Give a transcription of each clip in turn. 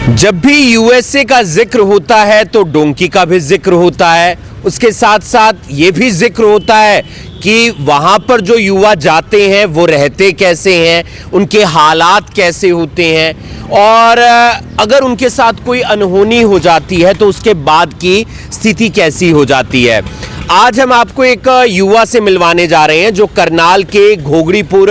जब भी यूएसए का जिक्र होता है तो डोंकी का भी जिक्र होता है। उसके साथ साथ ये भी जिक्र होता है कि वहाँ पर जो युवा जाते हैं वो रहते कैसे हैं, उनके हालात कैसे होते हैं और अगर उनके साथ कोई अनहोनी हो जाती है तो उसके बाद की स्थिति कैसी हो जाती है। आज हम आपको एक युवा से मिलवाने जा रहे हैं जो करनाल के घोगड़ीपुर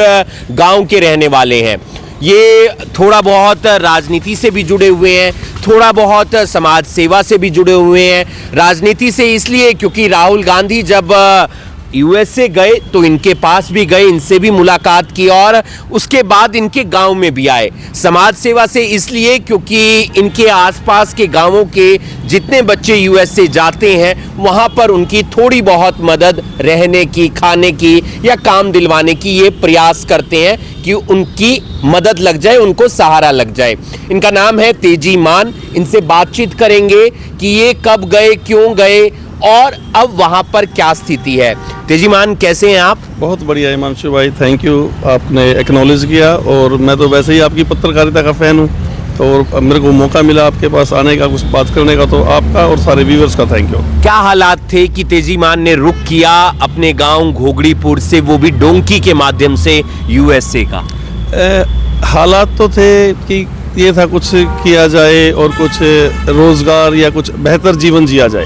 गांव के रहने वाले हैं। ये थोड़ा बहुत राजनीति से भी जुड़े हुए हैं, थोड़ा बहुत समाज सेवा से भी जुड़े हुए हैं। राजनीति से इसलिए क्योंकि राहुल गांधी जब यूएसए गए तो इनके पास भी गए, इनसे भी मुलाकात की और उसके बाद इनके गांव में भी आए। समाज सेवा से इसलिए क्योंकि इनके आसपास के गांवों के जितने बच्चे यूएसए जाते हैं वहां पर उनकी थोड़ी बहुत मदद रहने की, खाने की या काम दिलवाने की ये प्रयास करते हैं कि उनकी मदद लग जाए, उनको सहारा लग जाए। इनका नाम है तेजी मान। इनसे बातचीत करेंगे कि ये कब गए, क्यों गए और अब वहां पर क्या स्थिति है। तेजी मान, कैसे हैं आप? बहुत बढ़िया हिमांशु भाई, थैंक यू, आपने एक्नॉलेज किया। और मैं तो वैसे ही आपकी पत्रकारिता का फ़ैन हूँ और मेरे को मौका मिला आपके पास आने का, कुछ बात करने का, तो आपका और सारे व्यूअर्स का थैंक यू। क्या हालात थे कि तेजी मान ने रुख किया अपने गांव घोगड़ीपुर से, वो भी डोंकी के माध्यम से यूएसए का? हालात तो थे कि ये था कुछ किया जाए और कुछ रोज़गार या कुछ बेहतर जीवन जिया जाए।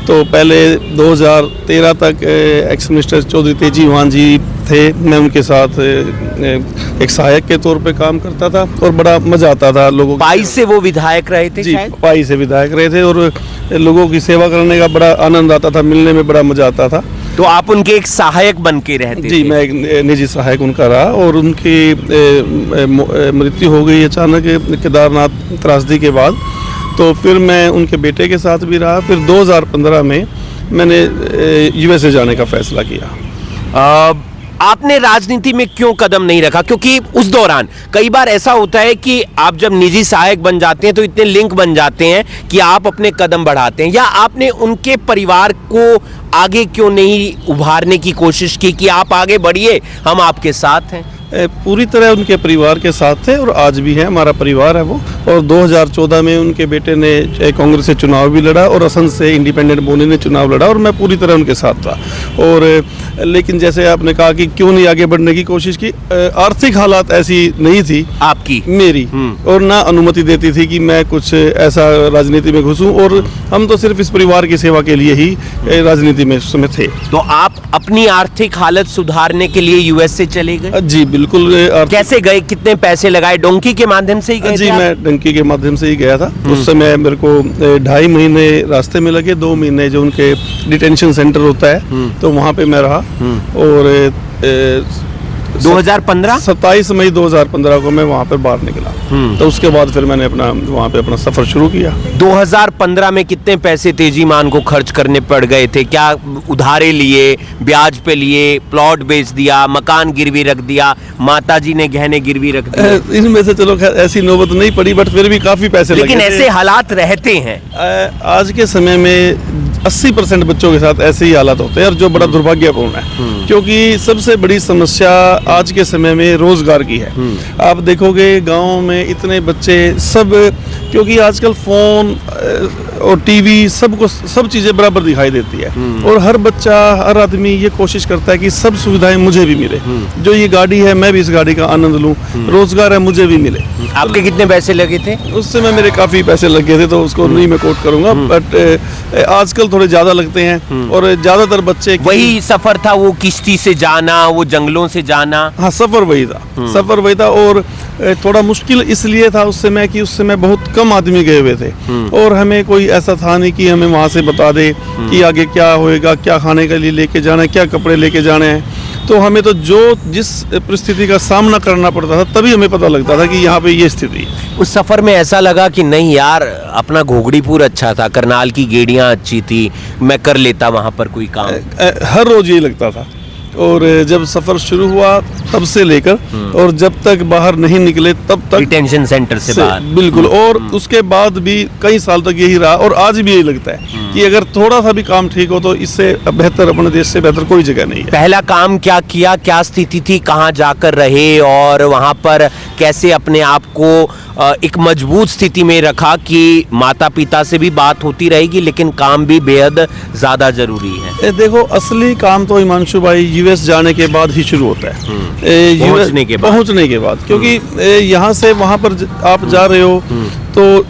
तो पहले 2013 तक एक्स मिनिस्टर चौधरी तेजी मान जी थे, मैं उनके साथ एक सहायक के तौर पे काम करता था और बड़ा मज़ा आता था। लोगों पाई से वो विधायक रहे थे? जी, शायद पाई से विधायक रहे थे और लोगों की सेवा करने का बड़ा आनंद आता था, मिलने में बड़ा मज़ा आता था। तो आप उनके एक सहायक बन के रहते जी थे? मैं एक निजी सहायक उनका रहा और उनकी मृत्यु हो गई अचानक केदारनाथ त्रासदी के बाद। तो फिर मैं उनके बेटे के साथ भी रहा। फिर 2015 में मैंने यूएसए जाने का फैसला किया। आपने राजनीति में क्यों कदम नहीं रखा? क्योंकि उस दौरान कई बार ऐसा होता है कि आप जब निजी सहायक बन जाते हैं तो इतने लिंक बन जाते हैं कि आप अपने कदम बढ़ाते हैं। या आपने उनके परिवार को आगे क्यों नहीं उभारने की कोशिश की कि आप आगे बढ़िए, हम आपके साथ हैं? पूरी तरह उनके परिवार के साथ थे और आज भी है, हमारा परिवार है वो। और 2014 में उनके बेटे ने कांग्रेस से चुनाव भी लड़ा और असंध से इंडिपेंडेंट बोनी ने चुनाव लड़ा और मैं पूरी तरह उनके साथ था। और लेकिन जैसे आपने कहा कि क्यों नहीं आगे बढ़ने की कोशिश की, आर्थिक हालात ऐसी नहीं थी आपकी, मेरी, और ना अनुमति देती थी कि मैं कुछ ऐसा राजनीति में घुसूं। और हम तो सिर्फ इस परिवार की सेवा के लिए ही राजनीति में उस समय थे। तो आप अपनी आर्थिक हालत सुधारने के लिए यूएसए चले गए? जी बिल्कुल। कैसे गए, कितने पैसे लगाए? डोंकी के माध्यम से ही गए? जी मैं डोंकी के माध्यम से ही गया था। उस समय मेरे को 2.5 महीने रास्ते में लगे, 2 महीने जो उनके डिटेंशन सेंटर होता है तो वहाँ पे मैं रहा। और 2015 27 मई 2015 को मैं वहाँ पर बाहर निकला। तो उसके बाद फिर मैंने वहाँ पे अपना सफ़र शुरू किया। 2015 में कितने पैसे तेजी मान को खर्च करने पड़ गए थे? क्या उधारे लिए, ब्याज पे लिए, प्लॉट बेच दिया, मकान गिरवी रख दिया, माताजी ने गहने गिरवी रख दिए? इनमें से चलो खैर ऐसी नौबत नहीं पड़ी, बट फिर भी काफ़ी पैसे लगे। लेकिन ऐसे हालात रहते हैं। आज के समय में 80% बच्चों के साथ ऐसे ही हालात होते हैं और जो बड़ा दुर्भाग्यपूर्ण है, क्योंकि सबसे बड़ी समस्या आज के समय में रोजगार की है। आप देखोगे गांव में इतने बच्चे सब, क्योंकि आजकल फोन और टीवी सब चीज़ें बराबर दिखाई देती है और हर बच्चा, हर आदमी ये कोशिश करता है कि सब सुविधाएं मुझे भी मिले। जो ये गाड़ी है मैं भी इस गाड़ी का आनंद लूं, रोजगार है मुझे भी मिले। आपके कितने पैसे लगे थे? उस समय मेरे काफ़ी पैसे लगे थे तो उसको नहीं मैं कोट करूंगा, बट आजकल थोड़े ज़्यादा लगते हैं। और ज़्यादातर बच्चे, वही सफ़र था, वो किश्ती से जाना, वो जंगलों से जाना? हाँ, सफ़र वही था, सफ़र वही था। और थोड़ा मुश्किल इसलिए था उस समय कि उस समय बहुत कम आदमी गए हुए थे और हमें कोई ऐसा था नहीं कि हमें वहाँ से बता दे कि आगे क्या होएगा, क्या खाने के लिए लेके जाना है, क्या कपड़े लेके जाने हैं। तो हमें तो जिस परिस्थिति का सामना करना पड़ता था तभी हमें पता लगता था कि यहाँ पे ये स्थिति है। उस सफ़र में ऐसा लगा कि नहीं यार, अपना घोगड़ीपुर अच्छा था, करनाल की गेड़ियाँ अच्छी थी, मैं कर लेता वहाँ पर कोई काम? हर रोज़ यही लगता था। और जब सफ़र शुरू हुआ तब से लेकर और जब तक बाहर नहीं निकले तब तक, डिटेंशन सेंटर से बाहर, बिल्कुल। और उसके बाद भी कई साल तक यही रहा और आज भी यही लगता है कि अगर थोड़ा सा भी काम ठीक हो तो इससे बेहतर, अपने देश से बेहतर कोई जगह नहीं है। पहला काम क्या किया, क्या स्थिति थी, कहाँ जाकर रहे और वहाँ पर कैसे अपने आप को एक मजबूत स्थिति में रखा कि माता पिता से भी बात होती रहेगी लेकिन काम भी बेहद ज़्यादा ज़रूरी है? देखो, असली काम तो हिमांशु भाई यूएस जाने के बाद ही शुरू होता है। पहुंचने के बाद क्योंकि यहाँ से वहाँ पर आप जा रहे हो तो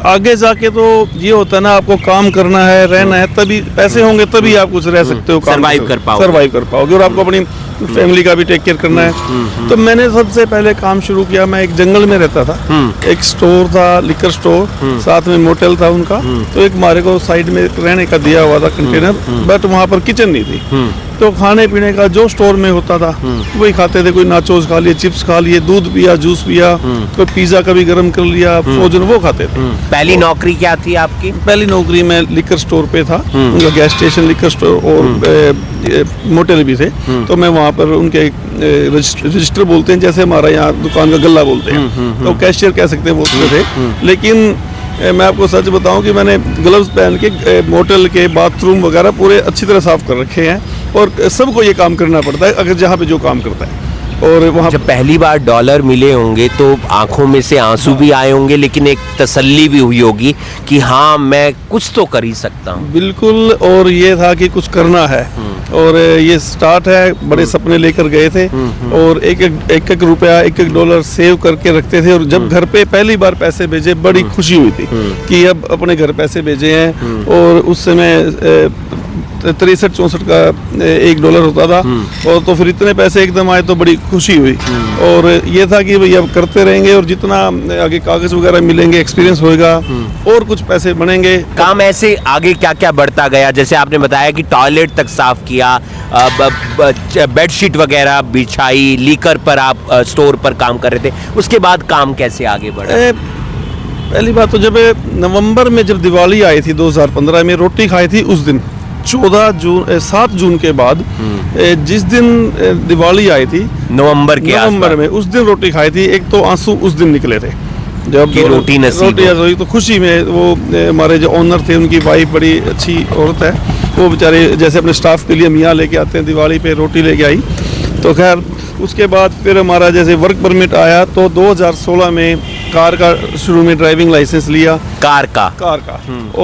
आगे जाके तो ये होता है ना, आपको काम करना है, रहना है, तभी पैसे होंगे तभी आप कुछ रह सकते हो, सर्वाइव कर पाओगे और आपको अपनी फैमिली का भी टेक केयर करना है। तो मैंने सबसे पहले काम शुरू किया, मैं एक जंगल में रहता था, एक स्टोर था, लिकर स्टोर, साथ में मोटेल था उनका। तो एक हमारे को साइड में रहने का दिया हुआ था कंटेनर, बट वहाँ पर किचन नहीं थी। तो खाने पीने का जो स्टोर में होता था वही खाते थे। कोई नाचोस खा लिए, चिप्स खा लिए, दूध पिया, जूस पिया, कोई पिज्जा कभी गर्म कर लिया, फ्रोजन, वो खाते थे। पहली नौकरी क्या थी आपकी? पहली नौकरी मैं लिकर स्टोर पे था, उनका गैस स्टेशन, लिकर स्टोर और मोटेल भी थे। तो मैं वहाँ पर उनके रजिस्टर बोलते हैं, जैसे हमारा यहाँ दुकान का गल्ला बोलते हैं, तो कैशियर कह सकते हैं, वो उसमें थे। लेकिन मैं आपको सच बताऊं कि मैंने ग्लव्स पहन के मोटेल के बाथरूम वगैरह पूरे अच्छी तरह साफ कर रखे हैं, और सबको ये काम करना पड़ता है अगर जहाँ पे जो काम करता है। और वहाँ जब पहली बार डॉलर मिले होंगे तो आंखों में से आंसू भी आए होंगे, लेकिन एक तसल्ली भी हुई होगी कि हाँ, मैं कुछ तो कर ही सकता हूँ। बिल्कुल, और ये था कि कुछ करना है, और ये स्टार्ट है। बड़े सपने लेकर गए थे, और एक रुपया, एक डॉलर सेव करके रखते थे। और जब घर पे पहली बार पैसे भेजे, बड़ी खुशी हुई थी कि अब अपने घर पैसे भेजे हैं। और उस समय 63-64 का $1 होता था, और तो फिर इतने पैसे एकदम आए तो बड़ी खुशी हुई। और ये था कि भाई अब करते रहेंगे, और जितना आगे कागज वगैरह मिलेंगे, एक्सपीरियंस होएगा, और कुछ पैसे बनेंगे। काम ऐसे आगे क्या क्या बढ़ता गया? जैसे आपने बताया कि टॉयलेट तक साफ किया, बेडशीट वगैरह बिछाई, लीकर पर आप स्टोर पर काम कर रहे थे, उसके बाद काम कैसे आगे बढ़ा? पहली बात तो जब नवंबर में जब दिवाली आई थी 2015 में, रोटी खाई थी उस दिन 7 जून के बाद, जिस दिन दिवाली आई थी नवंबर में, उस दिन रोटी खाई थी। एक तो आंसू उस दिन निकले थे जब रोटी नसीब हुई, तो खुशी में वो हमारे जो ओनर थे, उनकी वाइफ बड़ी अच्छी औरत है, वो बेचारे जैसे अपने स्टाफ के लिए मियाँ लेके आते हैं, दिवाली पे रोटी लेके आई। तो खैर उसके बाद फिर हमारा जैसे वर्क परमिट आया, तो 2016 में कार का शुरू में ड्राइविंग लाइसेंस लिया। कार का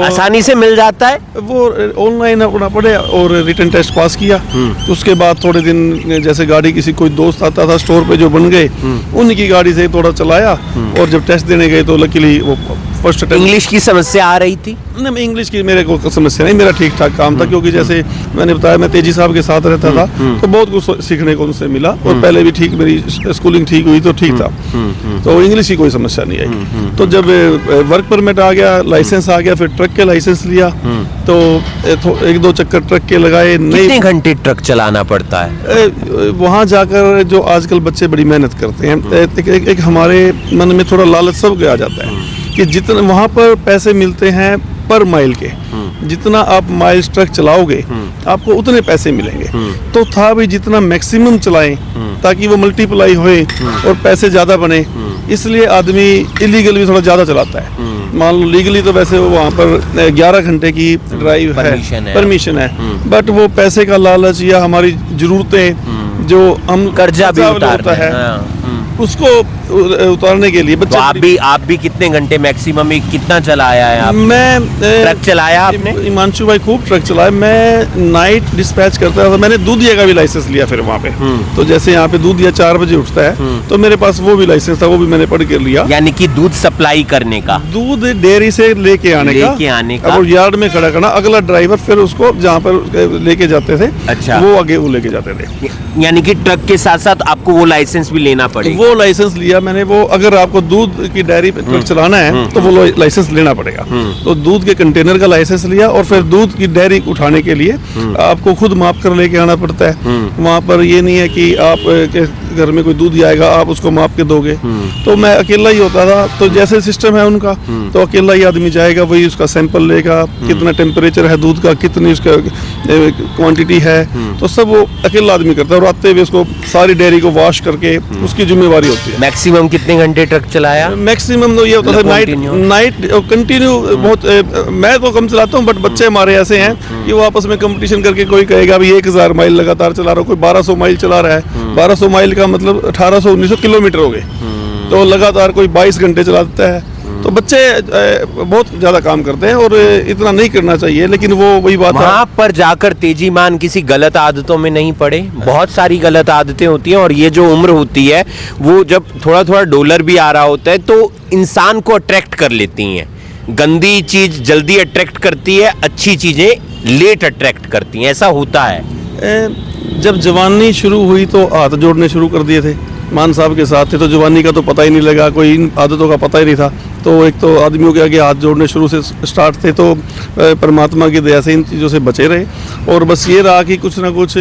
आसानी से मिल जाता है, वो ऑनलाइन अपना पड़े, और रिटन टेस्ट पास किया। उसके बाद थोड़े दिन जैसे गाड़ी किसी कोई दोस्त आता था स्टोर पे जो बन गए, उनकी गाड़ी से थोड़ा चलाया, और जब टेस्ट देने गए तो लकीली वो फर्स्ट अटेम्प्ट। इंग्लिश की समस्या आ रही थी? नहीं, इंग्लिश की मेरे को समस्या नहीं, मेरा ठीक ठाक काम था, क्योंकि जैसे मैंने बताया मैं तेजी साहब के साथ रहता था, तो बहुत कुछ सीखने को उनसे मिला, और पहले भी ठीक, मेरी स्कूलिंग ठीक हुई तो ठीक था, तो इंग्लिश की कोई समस्या नहीं आई। तो जब वर्क परमिट आ गया, लाइसेंस आ गया, फिर ट्रक के लाइसेंस लिया, तो 1-2 चक्कर ट्रक के लगाए। कितने घंटे ट्रक चलाना पड़ता है वहाँ जाकर? जो आजकल बच्चे बड़ी मेहनत करते हैं, एक हमारे मन में थोड़ा लालच सबके आ जाता है कि जितना वहाँ पर पैसे मिलते हैं पर माइल के, जितना आप माइल्स ट्रक चलाओगे आपको उतने पैसे मिलेंगे। तो था भी जितना मैक्सिमम चलाएं ताकि वो मल्टीप्लाई होए और पैसे ज़्यादा बने, इसलिए आदमी इलीगल भी थोड़ा ज़्यादा चलाता है। मान लो लीगली तो वैसे वो वहाँ पर 11 घंटे की ड्राइव परमिशन है, बट वो पैसे का लालच या हमारी ज़रूरतें जो हम कर्जा भी उतारता है, उसको उतारने के लिए बच्चे। तो आप भी कितने घंटे मैक्सिमम कितना चलाया है आप? मैं ट्रक चलाया आपने? हिमांशु भाई खूब ट्रक चलाया। मैं नाइट डिस्पैच करता था, मैंने दूधिया का भी लाइसेंस लिया फिर वहाँ पे। तो जैसे यहाँ पे दूधिया 4 बजे उठता है, तो मेरे पास वो भी लाइसेंस था, वो भी मैंने पढ़ के लिया। यानी कि दूध सप्लाई करने का, दूध डेयरी से लेके आने का, और यार्ड में खड़ा करना, अगला ड्राइवर फिर उसको जहाँ पर लेके जाते थे, अच्छा, वो आगे वो लेके जाते थे। यानी कि ट्रक के साथ साथ आपको वो लाइसेंस भी लेना पड़ेगा? वो लाइसेंस लिया मैंने। वो अगर आपको दूध की डेयरी पे ट्रक चलाना है तो वो लाइसेंस लेना पड़ेगा। तो दूध के कंटेनर का लाइसेंस लिया, और फिर दूध की डेयरी उठाने के लिए आपको खुद माप कर लेके आना पड़ता है। वहाँ पर ये नहीं है कि आप के घर में कोई दूध आएगा आप उसको माप के दोगे। तो मैं अकेला ही होता था, तो जैसे सिस्टम है उनका, तो अकेला ही आदमी जाएगा, वही उसका सैंपल लेगा, कितना टेम्परेचर है दूध का, कितनी उसका क्वांटिटी है, तो सब वो अकेला आदमी करता है। और आते हुए उसको सारी डेयरी को वॉश करके उसकी जिम्मेवारी होती है। मैक्सिमम कितने घंटे ट्रक चलाया? मैक्सिमम तो ये होता था नाइट कंटिन्यू बहुत। मैं तो कम चलाता हूँ, बट बच्चे हमारे ऐसे हैं कि वो आपस में कंपटीशन करके, कोई कहेगा भी 1000 माइल लगातार चला रहा हो, कोई 1200 माइल चला रहा है। 1200 माइल का मतलब 1800-1900 किलोमीटर हो गए। तो लगातार कोई 22 घंटे चला देता है। तो बच्चे बहुत ज़्यादा काम करते हैं और इतना नहीं करना चाहिए, लेकिन वो वही बात है। वहां पर जाकर तेजीमान किसी गलत आदतों में नहीं पड़े। बहुत सारी गलत आदतें होती हैं और ये जो उम्र होती है वो जब थोड़ा थोड़ा डॉलर भी आ रहा होता है तो इंसान को अट्रैक्ट कर लेती हैं। गंदी चीज जल्दी अट्रैक्ट करती है, अच्छी चीजें लेट अट्रैक्ट करती हैं, ऐसा होता है। जब जवानी शुरू हुई तो हाथ जोड़ने शुरू कर दिए थे, मान साहब के साथ थे, तो जवानी का तो पता ही नहीं लगा, कोई इन आदतों का पता ही नहीं था। तो एक तो आदमियों के आगे हाथ जोड़ने शुरू से स्टार्ट थे, तो परमात्मा की दया से इन चीज़ों से बचे रहे। और बस ये रहा कि कुछ ना कुछ,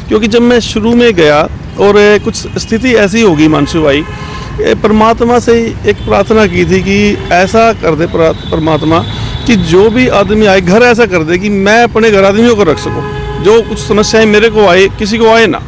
क्योंकि जब मैं शुरू में गया और कुछ स्थिति ऐसी होगी हिमांशु भाई, परमात्मा से एक प्रार्थना की थी कि ऐसा कर दे परमात्मा कि जो भी आदमी आए घर ऐसा कर दे कि मैं अपने घर आदमियों को रख सकूं, जो कुछ समस्याएं मेरे को आए किसी को आए ना।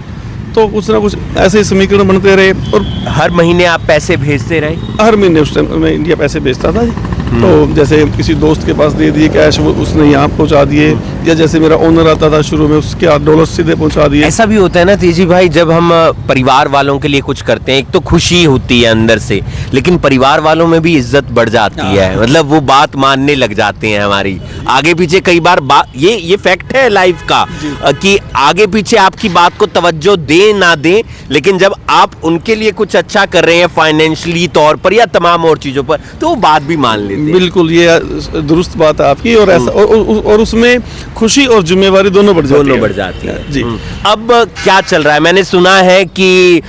तो कुछ ना कुछ ऐसे समीकरण बनते रहे। और हर महीने आप पैसे भेजते रहे? हर महीने उस टाइम मैं इंडिया पैसे भेजता था। तो जैसे किसी दोस्त के पास दे दिए कैश, वो उसने यहाँ पहुँचा दिए, या जैसे मेरा ओनर आता था शुरू में, उसके हाथ डॉलर सीधे पहुँचा दिए। ऐसा भी होता है ना तेजी भाई, जब हम परिवार वालों के लिए कुछ करते हैं, एक तो खुशी होती है अंदर से, लेकिन परिवार वालों में भी इज्जत बढ़ जाती है। मतलब वो बात मानने लग जाते हैं हमारी। आगे पीछे कई बार ये फैक्ट है लाइफ का कि आगे पीछे आपकी बात को तवज्जो दे ना दे, लेकिन जब आप उनके लिए कुछ अच्छा कर रहे हैं फाइनेंशियली तौर पर या तमाम और चीजों पर, तो वो बात भी मान लेते हैं। बिल्कुल, ये दुरुस्त बात है आपकी। और ऐसा और उसमें खुशी और जिम्मेवारी दोनों बढ़ जाती है जी। अब क्या चल रहा है? मैंने सुना है कि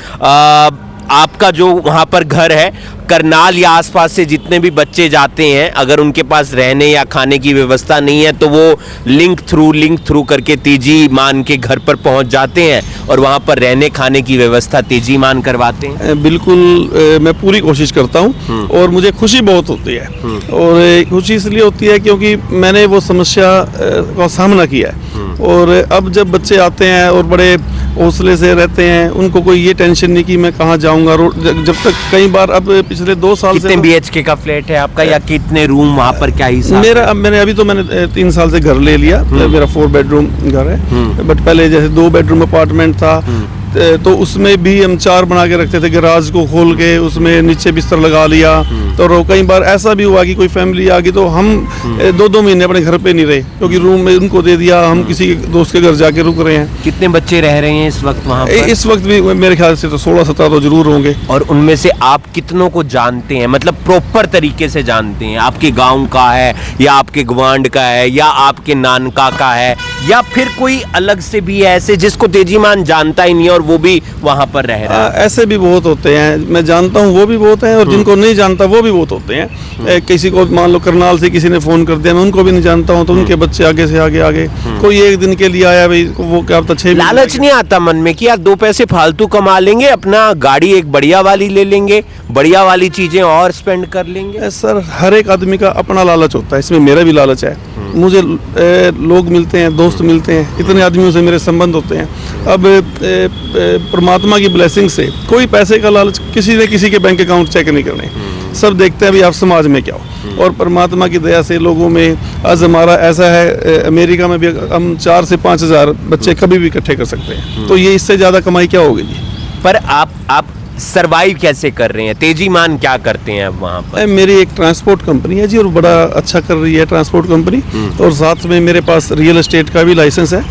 आपका जो वहां पर घर है, करनाल या आसपास से जितने भी बच्चे जाते हैं, अगर उनके पास रहने या खाने की व्यवस्था नहीं है तो वो लिंक थ्रू करके तेजीमान के घर पर पहुंच जाते हैं और वहां पर रहने खाने की व्यवस्था तेजीमान करवाते हैं। बिल्कुल, मैं पूरी कोशिश करता हूं और मुझे खुशी बहुत होती है। और खुशी इसलिए होती है क्योंकि मैंने वो समस्या का सामना किया है। और अब जब बच्चे आते हैं और बड़े हौसले से रहते हैं, उनको कोई ये टेंशन नहीं कि मैं कहाँ जाऊंगा। जब तक कई बार, अब पिछले 2 साल से कितने BHK का फ्लैट है आपका या कितने रूम, वहाँ पर क्या हिसाब? मैंने 3 साल से घर ले लिया। मेरा 4 बेडरूम घर है, बट पहले जैसे 2 बेडरूम अपार्टमेंट था, तो उसमें भी हम 4 बना के रखते थे, गैराज को खोल के उसमें नीचे बिस्तर लगा लिया। तो कई बार ऐसा भी हुआ कि कोई फैमिली आ गई तो हम 2-2 महीने अपने घर पे नहीं रहे, क्योंकि रूम में उनको दे दिया, हम किसी दोस्त के घर जाके रुक रहे हैं। कितने बच्चे रह रहे हैं इस वक्त वहाँ पर? इस वक्त भी मेरे ख्याल से तो 16-17 तो जरूर होंगे। और उनमें से आप कितनों को जानते हैं, मतलब प्रॉपर तरीके से जानते हैं? आपके गांव का है या आपके गवांड का है या आपके नानका का है, या फिर कोई अलग से भी है ऐसे जिसको तेजीमान जानता ही नहीं और वो भी वहां पर रह रहा है? ऐसे भी बहुत होते हैं, मैं जानता हूँ वो भी बहुत हैं, और जिनको नहीं जानता वो भी बहुत होते हैं। किसी को मान लो करनाल से किसी ने फोन कर दिया, मैं उनको भी नहीं जानता हूँ, तो उनके बच्चे आगे से आगे कोई एक दिन के लिए आया, भाई वो क्या पता 6 लालच नहीं आता मन में कि यार 2 पैसे फालतू कमा लेंगे, अपना गाड़ी एक बढ़िया वाली ले लेंगे, बढ़िया वाली चीजें और स्पेंड कर लेंगे? सर, हर एक आदमी का अपना लालच होता है, इसमें मेरा भी लालच है। मुझे लोग मिलते हैं, दोस्त मिलते हैं, इतने आदमियों से मेरे संबंध होते हैं। अब परमात्मा की ब्लेसिंग से कोई पैसे का लालच किसी ने किसी के बैंक अकाउंट चेक नहीं करने, सब देखते हैं भाई आप समाज में क्या हो। और परमात्मा की दया से लोगों में, आज हमारा ऐसा है, अमेरिका में भी हम 4 से 5 हज़ार बच्चे कभी भी इकट्ठे कर सकते हैं। तो ये इससे ज़्यादा कमाई क्या होगी जी? पर आप सरवाइव कैसे कर रहे हैं? तेजीमान क्या करते हैं अब वहाँ पर? मेरी एक ट्रांसपोर्ट कंपनी है जी, और बड़ा अच्छा कर रही है ट्रांसपोर्ट कंपनी। और साथ में मेरे पास रियल एस्टेट का भी लाइसेंस है,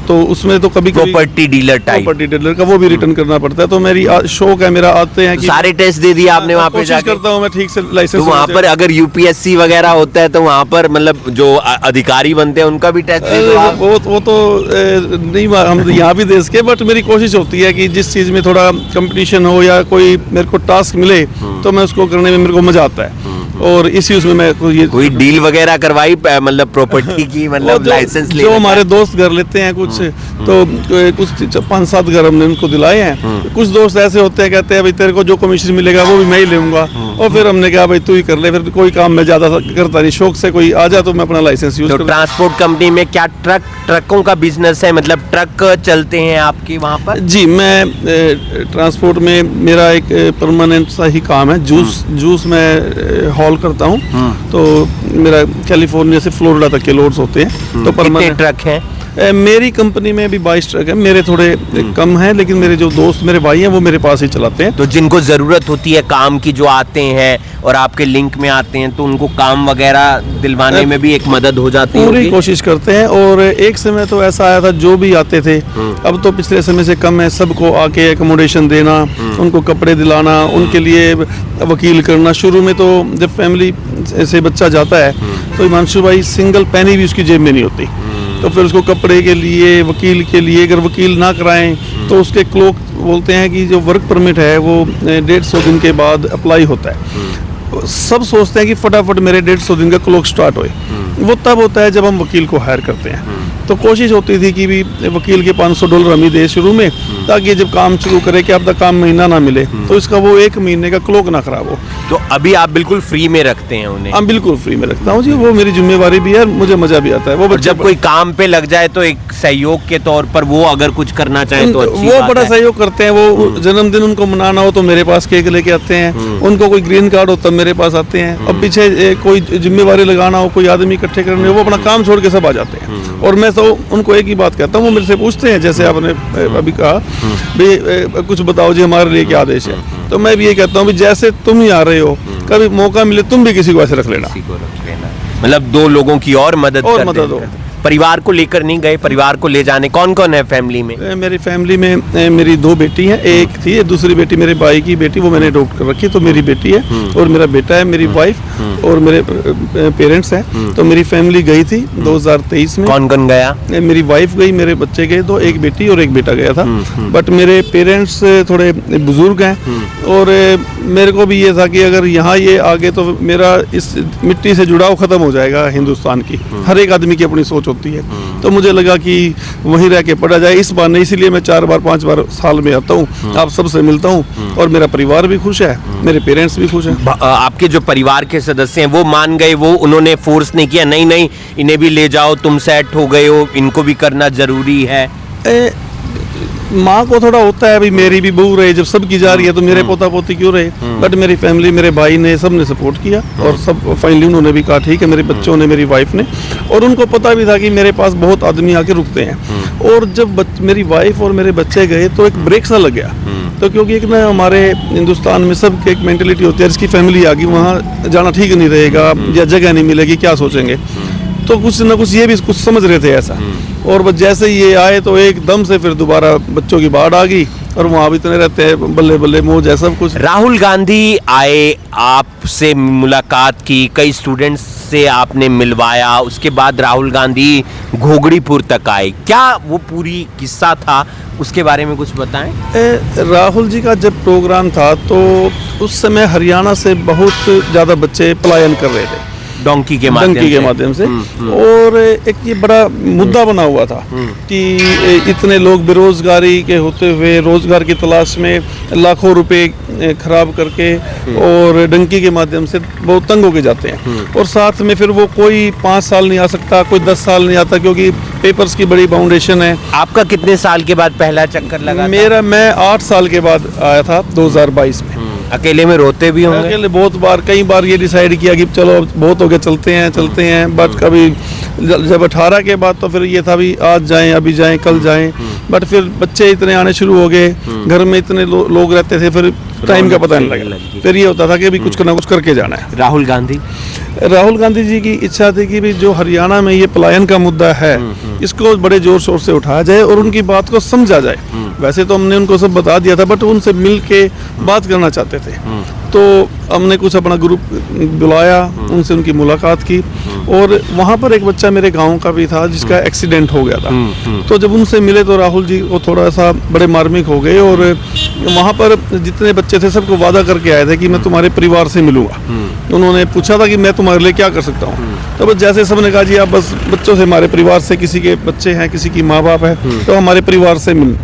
तो उसमें तो कभी प्रॉपर्टी डीलर का वो भी रिटर्न करना पड़ता है। तो मेरी शौक है, मेरा आते हैं कि सारे टेस्ट दे दिए आपने वहाँ पे जाके? करता हूँ मैं ठीक से लाइसेंस। तो वहाँ पर अगर UPSC वगैरह होता है तो वहाँ पर मतलब जो अधिकारी बनते हैं उनका भी टेस्ट वो तो नहीं, हम यहाँ भी दे सके, बट मेरी कोशिश होती है कि जिस चीज़ में थोड़ा कंपटीशन हो या कोई मेरे को टास्क मिले तो मैं उसको करने में मेरे को मजा आता है। और इसी उसमें मैं कोई डील वगैरह करवाई, मतलब प्रॉपर्टी की, मतलब लाइसेंस ले? जो हमारे दोस्त घर लेते हैं कुछ, तो कुछ 5-7 घर हमने उनको दिलाए हैं। कुछ दोस्त ऐसे होते हैं, कहते हैं भाई तेरे को जो कमीशन मिलेगा वो भी मैं ही लूंगा, और फिर हमने कहा भाई तू ही कर ले। फिर कोई काम मैं ज्यादा करता नहीं, शौक से कोई आ जाए तो मैं अपना लाइसेंस यूज। तो ट्रांसपोर्ट कंपनी में क्या ट्रकों का बिजनेस है, मतलब ट्रक चलते हैं आपके वहाँ पर? जी, मैं ट्रांसपोर्ट में मेरा एक परमानेंट सा ही काम है। जूस में हॉल करता हूँ, तो मेरा कैलिफोर्निया से फ्लोरिडा तक के लोड्स होते हैं। तो कितने ट्रक हैं? मेरी कंपनी में भी 22 ट्रक है, मेरे थोड़े कम हैं, लेकिन मेरे जो दोस्त मेरे भाई हैं वो मेरे पास ही चलाते हैं। तो जिनको ज़रूरत होती है काम की, जो आते हैं और आपके लिंक में आते हैं, तो उनको काम वगैरह दिलवाने में भी एक मदद हो जाती है? पूरी कोशिश करते हैं। और एक समय तो ऐसा आया था जो भी आते थे, अब तो पिछले समय से कम है, सबको आके एकोमोडेशन देना, उनको कपड़े दिलाना, उनके लिए वकील करना। शुरू में तो जब फैमिली से बच्चा जाता है तो हिमांशु भाई सिंगल पैनी भी उसकी जेब में नहीं होती, तो फिर उसको कपड़े के लिए, वकील के लिए, अगर वकील ना कराएं तो उसके क्लोक बोलते हैं कि जो वर्क परमिट है वो 150 दिन के बाद अप्लाई होता है। सब सोचते हैं कि फटाफट मेरे 150 दिन का क्लोक स्टार्ट होए, वो तब होता है जब हम वकील को हायर करते हैं। तो कोशिश होती थी कि भी वकील के $500 हम ही दे शुरू में, ताकि जब काम शुरू करे कि आपका काम महीना ना मिले तो इसका वो 1 महीने का क्लोक ना खराब हो। तो अभी आप बिल्कुल फ्री में रखते हैं उन्हें? हम बिल्कुल फ्री में रखता हूँ जी, वो मेरी जिम्मेवारी भी है, मुझे मजा भी आता है। वो और जब कोई काम पे लग जाए तो एक सहयोग के तौर पर वो अगर कुछ करना चाहे तो अच्छी वो बात बड़ा है। सहयोग करते हैं। वो जन्मदिन उनको मनाना हो तो मेरे पास केक लेके आते हैं, उनको कोई ग्रीन कार्ड हो तब मेरे पास आते हैं। अब पीछे कोई जिम्मेवारी लगाना हो, कोई आदमी इकट्ठे करने हो, वो अपना काम छोड़ के सब आ जाते हैं। और मैं तो उनको एक ही बात कहता हूँ, वो मेरे से पूछते हैं, जैसे आपने अभी कहा भाई कुछ बताओ जी हमारे लिए क्या आदेश है, तो मैं भी ये कहता हूँ जैसे तुम ही आ रहे हो, कभी मौका मिले तुम भी किसी को ऐसे रख लेना। मतलब 2 लोगों की और मदद और कर मदद दें। हो। परिवार को लेकर नहीं गए? परिवार को ले जाने कौन कौन है फैमिली में? मेरी फैमिली में मेरी 2 बेटी हैं, एक थी, दूसरी बेटी मेरे भाई की बेटी, वो मैंने अडॉप्ट कर रखी, तो मेरी बेटी है, और मेरा बेटा है, मेरी वाइफ और मेरे पेरेंट्स हैं। तो मेरी फैमिली गई थी 2023 में। कौन कौन गया? मेरी वाइफ गई, मेरे बच्चे गए, तो एक बेटी और एक बेटा गया था। बट मेरे पेरेंट्स थोड़े बुजुर्ग हैं, और मेरे को भी ये था कि अगर यहाँ ये आगे तो मेरा इस मिट्टी से जुड़ाव खत्म हो जाएगा हिंदुस्तान की। हर एक आदमी की अपनी सोच होती है, तो मुझे लगा कि वहीं रह के पढ़ा जाए। इस बार नहीं, इसलिए मैं 4 बार 5 बार साल में आता हूँ, आप सबसे मिलता हूँ, और मेरा परिवार भी खुश है, मेरे पेरेंट्स भी खुश हैं। आपके जो परिवार के सदस्य हैं वो मान गए? वो उन्होंने फोर्स नहीं किया, नहीं नहीं इन्हें भी ले जाओ, तुम सेट हो गए हो, इनको भी करना जरूरी है? माँ को थोड़ा होता है भाई मेरी भी बहू रहे, जब सबकी जा रही है तो मेरे पोता पोती क्यों रहे। बट मेरी फैमिली, मेरे भाई ने, सब ने सपोर्ट किया, और सब फाइनली उन्होंने भी कहा ठीक है, मेरे बच्चों ने, मेरी वाइफ ने। और उनको पता भी था कि मेरे पास बहुत आदमी आके रुकते हैं। और जब मेरी वाइफ और मेरे बच्चे गए तो एक ब्रेक सा लग गया। तो क्योंकि एक ना हमारे हिंदुस्तान में सबकी एक मेंटेलिटी होती है, जिसकी फैमिली आ गई वहाँ जाना ठीक नहीं रहेगा, या जगह नहीं मिलेगी, क्या सोचेंगे। तो कुछ ना कुछ ये भी कुछ समझ रहे थे ऐसा। और बस जैसे ही ये आए तो एकदम से फिर दोबारा बच्चों की बाढ़ आ गई, और वहाँ भी इतने रहते हैं, बल्ले बल्ले मौज है सब कुछ। राहुल गांधी आए, आपसे मुलाकात की, कई स्टूडेंट्स से आपने मिलवाया, उसके बाद राहुल गांधी घोगड़ीपुर तक आए, क्या वो पूरी किस्सा था, उसके बारे में कुछ बताएं? राहुल जी का जब प्रोग्राम था तो उस समय हरियाणा से बहुत ज़्यादा बच्चे पलायन कर रहे थे डोंकी के माध्यम से। और एक ये बड़ा मुद्दा बना हुआ था कि इतने लोग बेरोजगारी के होते हुए रोजगार की तलाश में लाखों रुपए खराब करके और डंकी के माध्यम से बहुत तंग होके जाते हैं। और साथ में फिर वो कोई 5 साल नहीं आ सकता, कोई 10 साल नहीं आता, क्योंकि पेपर्स की बड़ी बाउंडेशन है। आपका कितने साल के बाद पहला चक्कर लगा था? मैं 8 साल के बाद आया था 2022 में। अकेले में रोते भी होंगे? अकेले बहुत बार, कई बार ये डिसाइड किया कि चलो बहुत हो गया, चलते हैं। बट कभी जब 18 के बाद तो फिर ये था भी आज जाएं, अभी जाएं, कल जाएं। बट फिर बच्चे इतने आने शुरू हो गए, घर में इतने लोग रहते थे, फिर टाइम का पता नहीं लगा। फिर ये होता था कि अभी कुछ ना कुछ करके जाना है। राहुल गांधी जी की इच्छा थी कि भी जो हरियाणा में ये पलायन का मुद्दा है, इसको बड़े जोर शोर से उठाया जाए और उनकी बात को समझा जाए। वैसे तो हमने उनको सब बता दिया था, बट उनसे मिल के बात करना चाहते थे। तो हमने कुछ अपना ग्रुप बुलाया, उनसे उनकी मुलाकात की, और वहाँ पर एक बच्चा मेरे गांव का भी था जिसका एक्सीडेंट हो गया था। तो जब उनसे मिले तो राहुल जी वो थोड़ा सा बड़े मार्मिक हो गए, और वहाँ पर जितने बच्चे थे सबको वादा करके आए थे कि मैं तुम्हारे परिवार से मिलूंगा। उन्होंने पूछा था कि मैं तुम्हारे लिए क्या कर सकता हूँ। तो बस जैसे सबने कहा जी आप बस बच्चों से, हमारे परिवार से, किसी के बच्चे हैं, किसी की माँ बाप है, तो हमारे परिवार से मिल।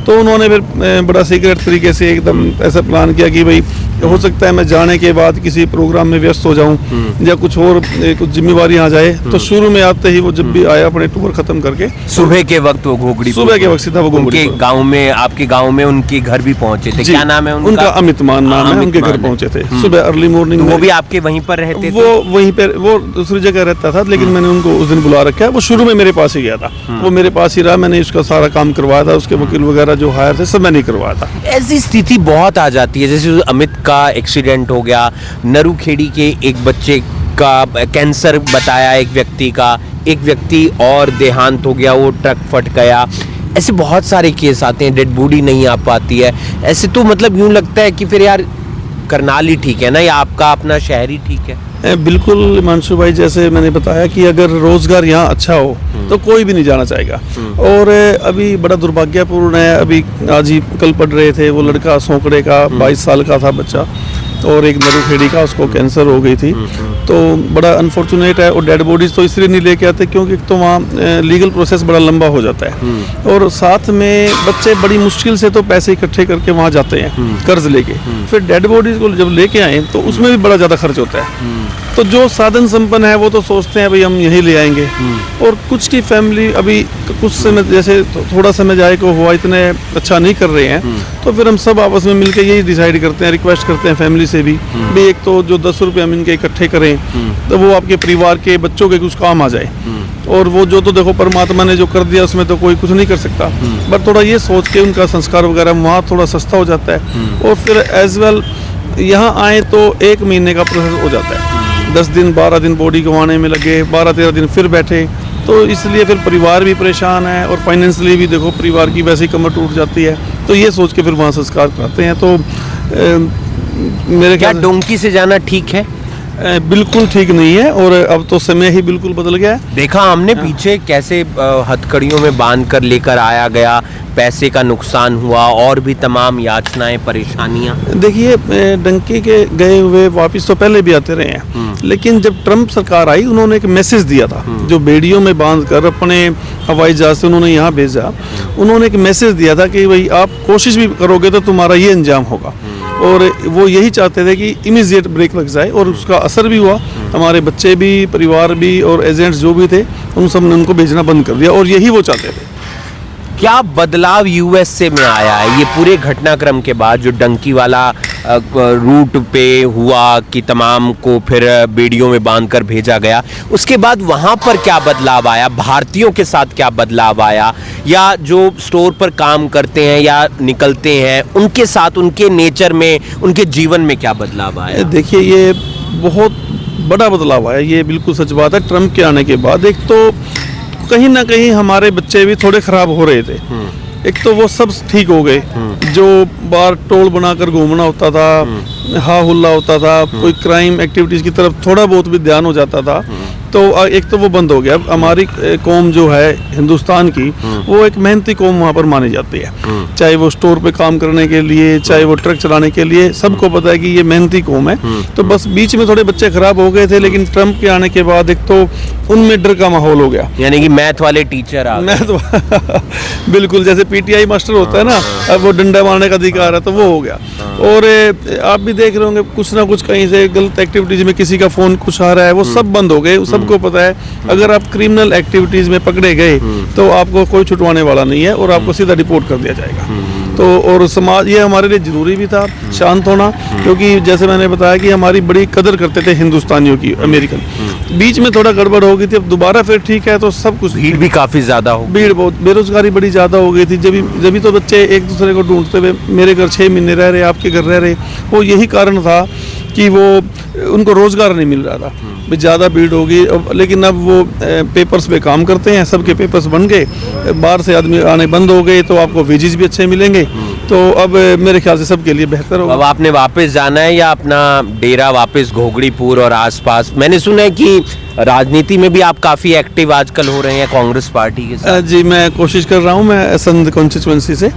तो उन्होंने फिर बड़ा सीक्रेट तरीके से एकदम ऐसा प्लान किया कि भाई हो सकता है मैं जाने के बाद किसी प्रोग्राम में व्यस्त हो जाऊं या कुछ और कुछ जिम्मेवारी आ जाए, तो शुरू में आते ही वो जब भी आया अपने टूर खत्म करके सुबह के वक्त वो घोगड़ी सुबह के वक्त सीधा वो उनके घोगड़ी गांव में, आपके गांव में उनके घर भी पहुंचे थे। क्या नाम है उनका? अमित मान नाम है। उनके घर पहुंचे थे सुबह अर्ली मॉर्निंग। वो भी आपके वहीं पर रहते थे? वो वहीं पर, वो दूसरी जगह रहता था, लेकिन मैंने उनको उस दिन बुला रखा है। वो शुरू में मेरे पास ही गया था, वो मेरे पास ही रहा। मैंने उसका सारा काम करवाया था, उसके वकील वगैरह जो हायर थे सब मैंने करवाया था। ऐसी स्थिति बहुत आ जाती है, जैसे अमित का एक्सीडेंट हो गया, नरूखेड़ी के एक बच्चे का कैंसर बताया, एक व्यक्ति और देहांत हो गया, वो ट्रक फट गया। ऐसे बहुत सारे केस आते हैं, डेड बॉडी नहीं आ पाती है। ऐसे तो मतलब यूं लगता है कि फिर यार करनाल ही ठीक है ना, या आपका अपना शहर ही ठीक है। बिल्कुल हिमांशु भाई, जैसे मैंने बताया कि अगर रोजगार यहाँ अच्छा हो तो कोई भी नहीं जाना चाहेगा। और अभी बड़ा दुर्भाग्यपूर्ण है, अभी आज ही कल पढ़ रहे थे, वो लड़का सोंकड़े का 22 साल का था बच्चा, और एक नरूखेड़ी का, उसको कैंसर हो गई थी। तो बड़ा अनफॉर्चुनेट है। और डेड बॉडीज तो इसलिए नहीं लेके आते क्योंकि तो वहाँ लीगल प्रोसेस बड़ा लंबा हो जाता है, और साथ में बच्चे बड़ी मुश्किल से तो पैसे इकट्ठे करके वहाँ जाते हैं कर्ज लेके। फिर डेड बॉडीज को जब लेके आए तो उसमें भी बड़ा ज़्यादा खर्च होता है। तो जो साधन संपन्न है वो तो सोचते हैं भाई हम यहीं ले आएंगे, और कुछ की फैमिली अभी कुछ समय, जैसे थोड़ा समय जाए को हुआ, इतने अच्छा नहीं कर रहे हैं, तो फिर हम सब आपस में मिलकर यही डिसाइड करते हैं, रिक्वेस्ट करते हैं फैमिली से भी एक तो जो 10 रुपये हम इनके इकट्ठे करें तो वो आपके परिवार के बच्चों के कुछ काम आ जाए। और वो जो तो देखो परमात्मा ने जो कर दिया उसमें तो कोई कुछ नहीं कर सकता, बट थोड़ा ये सोच के उनका संस्कार वगैरह वहाँ थोड़ा सस्ता हो जाता है। और फिर एज वेल यहाँ आए तो 1 महीने का प्रोसेस हो जाता है, 10 दिन 12 दिन बॉडी गंवाने में लगे, 12-13 दिन फिर बैठे, तो इसलिए फिर परिवार भी परेशान है, और फाइनेंशियली भी देखो परिवार की वैसे ही कमर टूट जाती है। तो ये सोच के फिर वहाँ संस्कार कराते हैं। तो मेरे क्या डोंकी से जाना ठीक है? बिल्कुल ठीक नहीं है, और अब तो समय ही बिल्कुल बदल गया है। देखा हमने पीछे कैसे हथकड़ियों में बांध कर लेकर आया गया, पैसे का नुकसान हुआ, और भी तमाम याचनाएं, परेशानियां। देखिए डंकी के गए हुए वापस तो पहले भी आते रहे हैं, लेकिन जब ट्रम्प सरकार आई उन्होंने एक मैसेज दिया था, जो बेड़ियों में बांध कर अपने हवाई जहाज से उन्होंने यहाँ भेजा। उन्होंने एक मैसेज दिया था कि भाई आप कोशिश भी करोगे तो तुम्हारा ये अंजाम होगा, और वो यही चाहते थे कि इमीडिएट ब्रेक लग जाए, और उसका असर भी हुआ। हमारे बच्चे भी, परिवार भी, और एजेंट्स जो भी थे उन सब ने उनको भेजना बंद कर दिया, और यही वो चाहते थे। क्या बदलाव यूएसए में आया है ये पूरे घटनाक्रम के बाद, जो डंकी वाला रूट पे हुआ कि तमाम को फिर बेड़ियों में बांधकर भेजा गया, उसके बाद वहाँ पर क्या बदलाव आया? भारतीयों के साथ क्या बदलाव आया, या जो स्टोर पर काम करते हैं या निकलते हैं उनके साथ, उनके नेचर में, उनके जीवन में क्या बदलाव आया? देखिए ये बहुत बड़ा बदलाव आया, ये बिल्कुल सच बात है। ट्रम्प के आने के बाद एक तो कहीं ना कहीं हमारे बच्चे भी थोड़े खराब हो रहे थे। एक तो वो सब ठीक हो गए, जो बार टोल बनाकर घूमना होता था, हा हुल्ला होता था, कोई क्राइम एक्टिविटीज की तरफ थोड़ा बहुत भी ध्यान हो जाता था, तो एक तो वो बंद हो गया। अब हमारी कौम जो है हिंदुस्तान की, वो एक मेहनती कौम वहाँ पर मानी जाती है, चाहे वो स्टोर पे काम करने के लिए, चाहे वो ट्रक चलाने के लिए, सबको पता है कि ये मेहनती कौम है। तो बस बीच में थोड़े बच्चे खराब हो गए थे, लेकिन ट्रम्प के आने के बाद एक तो उनमें डर का माहौल हो गया, यानी कि मैथ वाले टीचर आ गए। मैथ बिल्कुल, जैसे पीटीआई मास्टर होता है ना, अब वो डंडा मारने का अधिकार है, तो वो हो गया। और आप भी देख रहे होंगे कुछ ना कुछ कहीं से गलत एक्टिविटीज में किसी का फोन कुछ आ रहा है, वो सब बंद हो गए। सबको पता है अगर आप क्रिमिनल एक्टिविटीज में पकड़े गए तो आपको कोई छुटवाने वाला नहीं है, और आपको सीधा रिपोर्ट कर दिया जाएगा। तो और समाज, ये हमारे लिए जरूरी भी था शांत होना, क्योंकि जैसे मैंने बताया कि हमारी बड़ी कदर करते थे हिंदुस्तानियों की अमेरिकन। बीच में थोड़ा गड़बड़ हो गई थी, अब दोबारा फिर ठीक है, तो सब कुछ। भीड़ भी काफी ज्यादा हो, भीड़ बहुत, बेरोजगारी बड़ी ज्यादा हो गई थी। जब तो बच्चे एक दूसरे को ढूंढते हुए मेरे घर 6 महीने रह रहे, आपके घर रह रहे, वो यही कारण था कि वो उनको रोजगार नहीं मिल रहा था, ज़्यादा भीड़ होगी। लेकिन अब वो पेपर्स पे काम करते हैं, सबके पेपर्स बन गए, बाहर से आदमी आने बंद हो गए, तो आपको वेजेस भी अच्छे मिलेंगे, तो अब मेरे ख्याल से सबके लिए बेहतर होगा। अब आपने वापस जाना है या अपना डेरा वापस घोगड़ीपुर और आसपास? मैंने सुना है कि राजनीति में भी आप काफी एक्टिव आजकल हो रहे हैं कांग्रेस पार्टी के साथ। जी मैं कोशिश कर रहा हूँ, मैं संध कॉन्स्टिट्यूएंसी से,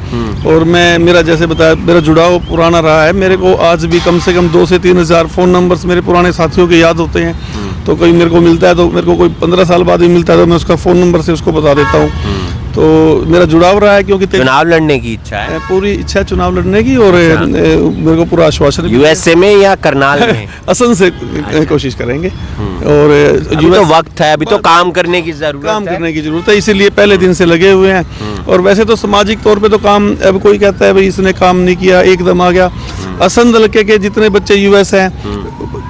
और मैं, मेरा जैसे बताया, मेरा जुड़ाव पुराना रहा है। मेरे को आज भी कम से कम 2 से 3 हज़ार फ़ोन नंबर्स मेरे पुराने साथियों के याद होते हैं। तो कोई मेरे को मिलता है, तो मेरे को कोई 15 साल बाद भी मिलता है, तो मैं उसका फ़ोन नंबर से उसको बता देता हूँ। तो मेरा जुड़ाव रहा है, क्योंकि चुनाव लड़ने की इच्छा है? पूरी इच्छा है चुनाव लड़ने की, और मेरे को पूरा आश्वासन भी यूएसए में या करनाल में? असम से कोशिश करेंगे। और अभी तो वक्त है, अभी तो काम करने की जरूरत है। काम करने की जरूरत है, इसीलिए पहले दिन से लगे हुए हैं। और वैसे तो सामाजिक तौर पे तो काम, अब कोई कहता है भाई इसने काम नहीं किया, एकदम आ गया। असंध हल्के के जितने बच्चे यूएस हैं,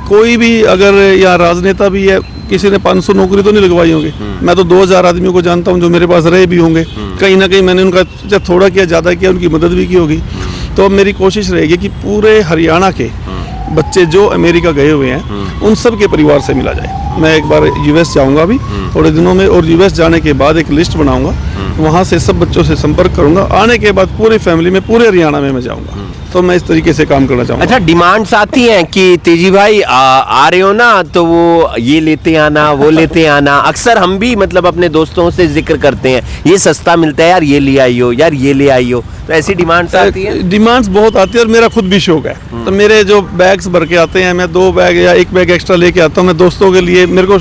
कोई भी अगर या राजनेता भी है, किसी ने 500 नौकरी तो नहीं लगवाई होगी। मैं तो 2000 आदमियों को जानता हूँ जो मेरे पास रहे भी होंगे। कहीं ना कहीं मैंने उनका चाहे थोड़ा किया, ज़्यादा किया, उनकी मदद भी की होगी। तो अब मेरी कोशिश रहेगी कि पूरे हरियाणा के बच्चे जो अमेरिका गए हुए हैं, उन सब के परिवार से मिला जाए। मैं एक बार यूएस जाऊंगा भी थोड़े दिनों में, और यूएस जाने के बाद एक लिस्ट बनाऊंगा, वहाँ से सब बच्चों से संपर्क करूंगा। आने के बाद पूरी फैमिली में, पूरे हरियाणा में मैं जाऊंगा। तो मैं इस तरीके से काम करना चाहूँगा। अच्छा, डिमांड्स आती हैं कि तेजी भाई आ रहे हो ना, तो वो ये लेते आना, वो लेते आना। अक्सर हम भी मतलब अपने दोस्तों से जिक्र करते हैं, ये सस्ता मिलता है यार, ये ले आई हो यार, ये ले आई हो। तो ऐसी डिमांड्स आती है? डिमांड्स बहुत आती है, और मेरा खुद भी शौक है। तो मेरे जो बैग्स भर के आते हैं, मैं 2 बैग या 1 बैग एक्स्ट्रा लेके आता हूँ मैं दोस्तों के लिए। मेरे को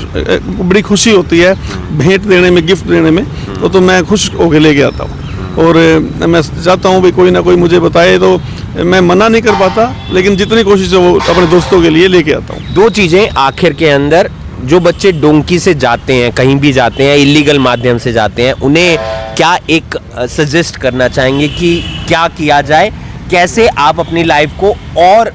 बड़ी खुशी होती है भेंट देने में, गिफ्ट देने में। तो मैं खुश होकर लेके आता हूँ, और मैं चाहता हूँ भाई कोई ना कोई मुझे बताए, तो मैं मना नहीं कर पाता, लेकिन जितनी कोशिश है वो अपने दोस्तों के लिए लेके आता हूँ। 2 चीजें आखिर के अंदर, जो बच्चे डोंकी से जाते हैं, कहीं भी जाते हैं, इलीगल माध्यम से जाते हैं, उन्हें क्या एक सजेस्ट करना चाहेंगे कि क्या किया जाए, कैसे आप अपनी लाइफ को और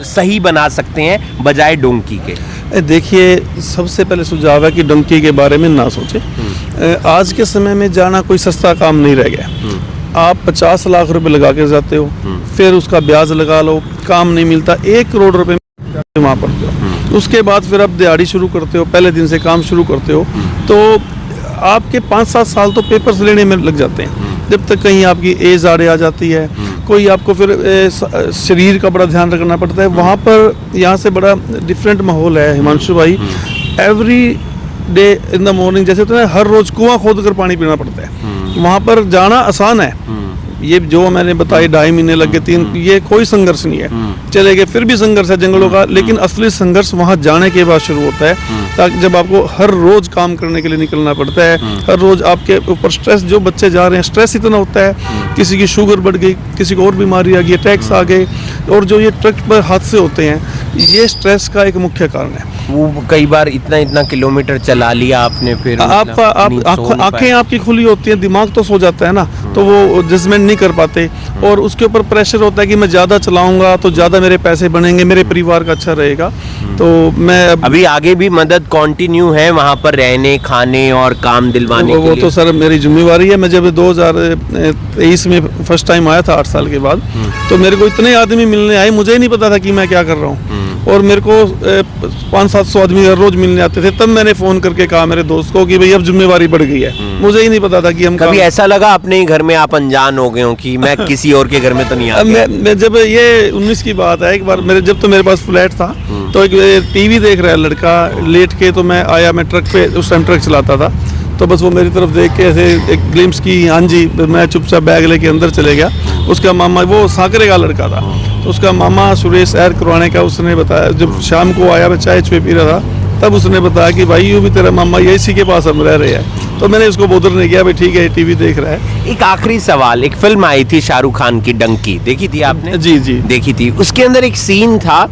सही बना सकते हैं बजाय डोंकी के? देखिए, सबसे पहले सुझाव है कि डंकी के बारे में ना सोचें। आज के समय में जाना कोई सस्ता काम नहीं रह गया। आप 50 लाख रुपए लगा के जाते हो, फिर उसका ब्याज लगा लो, काम नहीं मिलता, 1 करोड़ रुपए वहाँ पड़ते हो। उसके बाद फिर आप दिहाड़ी शुरू करते हो, पहले दिन से काम शुरू करते हो, तो आपके 5-7 साल तो पेपर्स लेने में लग जाते हैं, जब तक कहीं आपकी एज आड़े आ जाती है। कोई आपको फिर शरीर का बड़ा ध्यान रखना पड़ता है। वहाँ पर यहाँ से बड़ा डिफरेंट माहौल है हिमांशु भाई। Every day in the morning, जैसे तो हर रोज कुआं खोद कर पानी पीना पड़ता है। वहाँ पर जाना आसान है, ये जो मैंने बताई 2.5 महीने लग गए, 3, ये कोई संघर्ष नहीं है। चले गए फिर भी संघर्ष है जंगलों का, लेकिन असली संघर्ष वहाँ जाने के बाद शुरू होता है। ताकि जब आपको हर रोज काम करने के लिए निकलना पड़ता है, हर रोज आपके ऊपर स्ट्रेस, जो बच्चे जा रहे हैं स्ट्रेस इतना होता है, किसी की शुगर बढ़ गई, किसी को और बीमारी आ गई, अटैक्स आ गए, और जो ये ट्रक पर हादसे होते हैं, ये स्ट्रेस का एक मुख्य कारण है। वो कई बार इतना किलोमीटर चला लिया आपने, फिर आप आंखें आपकी खुली होती हैं, दिमाग तो सो जाता है ना, तो वो जजमेंट नहीं कर पाते, और उसके ऊपर प्रेशर होता है कि मैं ज़्यादा चलाऊंगा तो ज़्यादा मेरे पैसे बनेंगे, मेरे परिवार का अच्छा रहेगा। तो मैं अभी आगे भी मदद कंटिन्यू है वहाँ पर रहने, खाने और काम दिलवाने के लिए? वो तो सर मेरी जिम्मेवारी है। मैं जब 2023 में फर्स्ट टाइम आया था 8 साल के बाद, तो मेरे को इतने आदमी मिलने आए, मुझे ही नहीं पता था कि मैं क्या कर रहा हूँ। और मेरे को 500-700 आदमी हर रोज मिलने आते थे। तब मैंने फ़ोन करके कहा मेरे दोस्त को कि भाई अब जिम्मेवारी बढ़ गई है। मुझे ही नहीं पता था कि हम कभी ऐसा लगा अपने ही घर में आप अनजान हो गए हो कि मैं किसी और के घर में तो नहीं आ गया? मैं जब ये 19 की बात है, एक बार मेरे पास फ्लैट था, तो एक टीवी देख रहा है लड़का लेट के, तो मैं आया, मैं ट्रक पे उस टाइम ट्रक चलाता था, तो बस वो मेरी तरफ देख के ऐसे एक ग्लिम्स की, हाँ जी, मैं चुपचाप बैग लेके अंदर चले गया। उसका मामा, वो साकरे का लड़का था, तो उसका मामा सुरेश एयर करवाने का, उसने बताया, जब शाम को आया मैं चाय पी रहा था, तब उसने बताया कि भाई यूँ भी तेरा मामा ये इसी के पास हम रह रहे हैं। तो मैंने उसको बोधर नहीं किया, भाई ठीक है टीवी देख रहा है। एक आखिरी सवाल, एक फिल्म आई थी शाहरुख खान की, डंकी, देखी थी आपने? जी जी देखी थी। उसके अंदर एक सीन था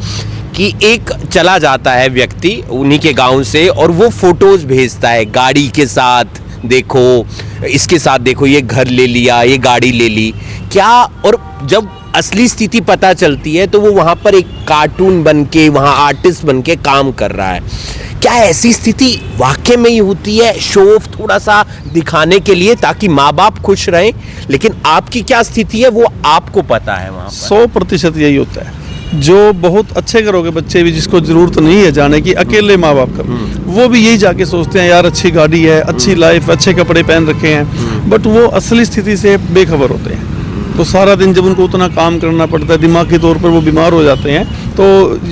कि एक चला जाता है व्यक्ति उन्हीं के गांव से, और वो फोटोज भेजता है गाड़ी के साथ, देखो इसके साथ, देखो ये घर ले लिया, ये गाड़ी ले ली क्या। और जब असली स्थिति पता चलती है तो वो वहाँ पर एक कार्टून बन के, वहाँ आर्टिस्ट बन के काम कर रहा है। क्या ऐसी स्थिति वाकई में ही होती है, शो ऑफ थोड़ा सा दिखाने के लिए ताकि माँ बाप खुश रहें, लेकिन आपकी क्या स्थिति है वो आपको पता है? वहाँ 100% यही होता है। जो बहुत अच्छे करोगे बच्चे भी, जिसको जरूरत नहीं है जाने की, अकेले माँ बाप का, वो भी यही जाके सोचते हैं यार अच्छी गाड़ी है, अच्छी लाइफ, अच्छे कपड़े पहन रखे हैं, बट वो असली स्थिति से बेखबर होते हैं। तो सारा दिन जब उनको उतना काम करना पड़ता है, दिमागी तौर पर वो बीमार हो जाते हैं। तो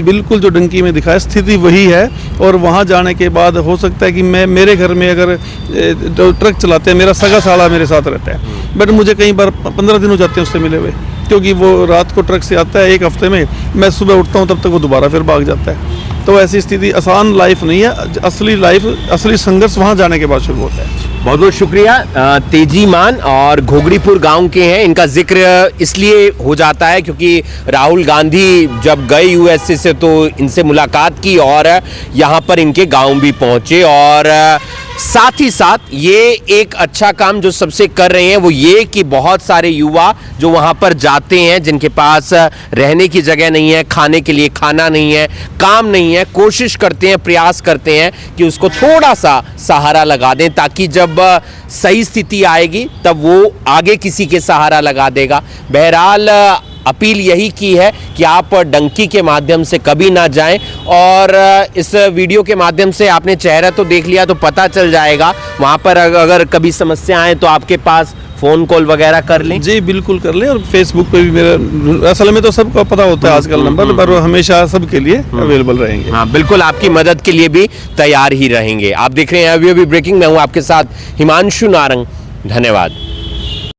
बिल्कुल जो डंकी में दिखाया स्थिति वही है। और वहाँ जाने के बाद हो सकता है कि मेरे घर में अगर ट्रक चलाते हैं, मेरा सगा साला मेरे साथ रहता है, बट मुझे कई बार 15 दिन हो जाते हैं उससे मिले हुए, क्योंकि वो रात को ट्रक से आता है, एक हफ्ते में मैं सुबह उठता हूँ, तब तक वो दोबारा फिर भाग जाता है। तो ऐसी स्थिति, आसान लाइफ नहीं है। असली लाइफ, असली संघर्ष वहाँ जाने के बाद शुरू होता है। बहुत बहुत शुक्रिया। तेजी मान और घोगड़ीपुर गांव के हैं। इनका जिक्र इसलिए हो जाता है क्योंकि राहुल गांधी जब गए यूएसए से तो इनसे मुलाकात की और यहाँ पर इनके गांव भी पहुंचे, और साथ ही साथ ये एक अच्छा काम जो सबसे कर रहे हैं वो ये कि बहुत सारे युवा जो वहाँ पर जाते हैं, जिनके पास रहने की जगह नहीं है, खाने के लिए खाना नहीं है, काम नहीं है, कोशिश करते हैं, प्रयास करते हैं कि उसको थोड़ा सा सहारा लगा दें, ताकि जब सही स्थिति आएगी तब वो आगे किसी के सहारा लगा देगा। बहरहाल अपील यही की है कि आप डंकी के माध्यम से कभी ना जाएं, और इस वीडियो के माध्यम से आपने चेहरा तो देख लिया तो पता चल जाएगा। वहाँ पर अगर कभी समस्या आए तो आपके पास फ़ोन कॉल वगैरह कर लें। जी बिल्कुल कर लें, और फेसबुक पे भी मेरा, असल में तो सबको पता होता है आजकल नंबर, पर हमेशा सबके लिए अवेलेबल रहेंगे। हाँ बिल्कुल, आपकी मदद के लिए भी तैयार ही रहेंगे। आप देख रहे हैं अभी ब्रेकिंग। मैं हूँ आपके साथ हिमांशु नारंग। धन्यवाद।